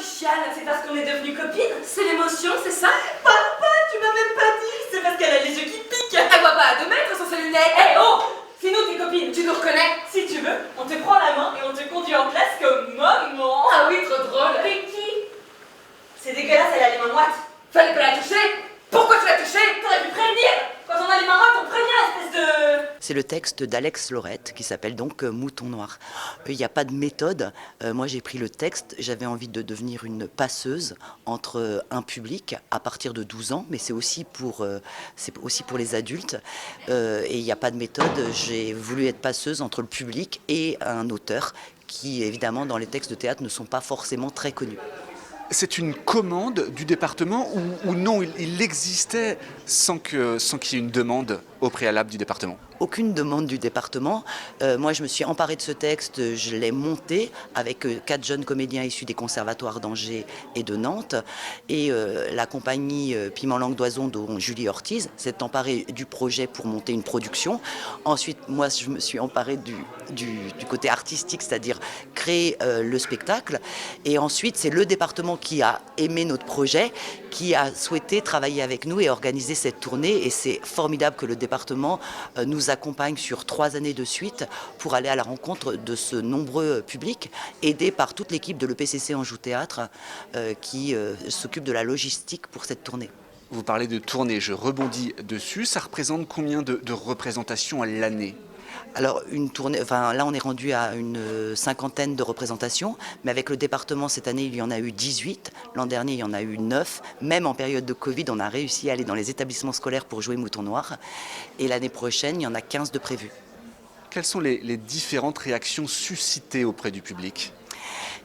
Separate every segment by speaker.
Speaker 1: tu chiales? C'est parce qu'on est devenues copines?
Speaker 2: C'est l'émotion, c'est ça?
Speaker 1: Papa, tu m'as même pas dit! C'est parce qu'elle a les yeux qui piquent!
Speaker 2: Elle voit pas à 2 mètres sans ses lunettes.
Speaker 1: Eh oh! C'est nous tes copines!
Speaker 2: Tu nous reconnais?
Speaker 1: Si tu veux, on te prend la main et on te conduit en classe comme maman!
Speaker 2: Ah oui, trop drôle.
Speaker 1: Mais qui? C'est dégueulasse, elle a les mains moites!
Speaker 2: Fallait pas la toucher. Pourquoi tu l'as touchée?
Speaker 1: T'aurais pu prévenir! Quand on a les mains moites, on prévient, espèce de...
Speaker 3: C'est le texte d'Alex Lorette qui s'appelle donc Mouton Noir. Il n'y a pas de méthode. Moi, j'ai pris le texte. J'avais envie de devenir une passeuse entre un public à partir de 12 ans, mais c'est aussi pour les adultes. Et il n'y a pas de méthode. J'ai voulu être passeuse entre le public et un auteur qui, évidemment, dans les textes de théâtre, ne sont pas forcément très connus.
Speaker 4: C'est une commande du département ou non, il existait sans qu'il y ait une demande au préalable du département?
Speaker 3: Aucune demande du département. Moi, je me suis emparée de ce texte, je l'ai monté avec 4 jeunes comédiens issus des conservatoires d'Angers et de Nantes. Et la compagnie Piment Langue d'Oison, dont Julie Ortiz, s'est emparée du projet pour monter une production. Ensuite, moi, je me suis emparée du côté artistique, c'est-à-dire créer le spectacle. Et ensuite, c'est le département qui a aimé notre projet, qui a souhaité travailler avec nous et organiser cette tournée. Et c'est formidable que le département nous accompagne sur 3 années de suite pour aller à la rencontre de ce nombreux public, aidé par toute l'équipe de l'EPCC Anjou Théâtre qui s'occupe de la logistique pour cette tournée.
Speaker 4: Vous parlez de tournée, je rebondis dessus. Ça représente combien de représentations à l'année?
Speaker 3: Alors, une tournée, enfin, là, on est rendu à une 50aine de représentations, mais avec le département, cette année, il y en a eu 18. L'an dernier, il y en a eu 9. Même en période de Covid, on a réussi à aller dans les établissements scolaires pour jouer Mouton Noir. Et l'année prochaine, il y en a 15 de prévus.
Speaker 4: Quelles sont les différentes réactions suscitées auprès du public?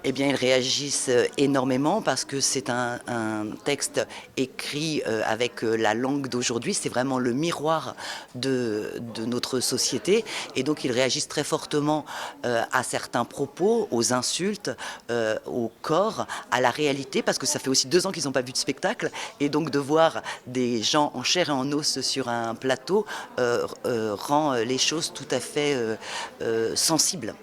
Speaker 3: Eh bien, ils réagissent énormément parce que c'est un texte écrit avec la langue d'aujourd'hui. C'est vraiment le miroir de notre société. Et donc, ils réagissent très fortement à certains propos, aux insultes, au corps, à la réalité, parce que ça fait aussi 2 ans qu'ils n'ont pas vu de spectacle. Et donc, de voir des gens en chair et en os sur un plateau rend les choses tout à fait sensibles.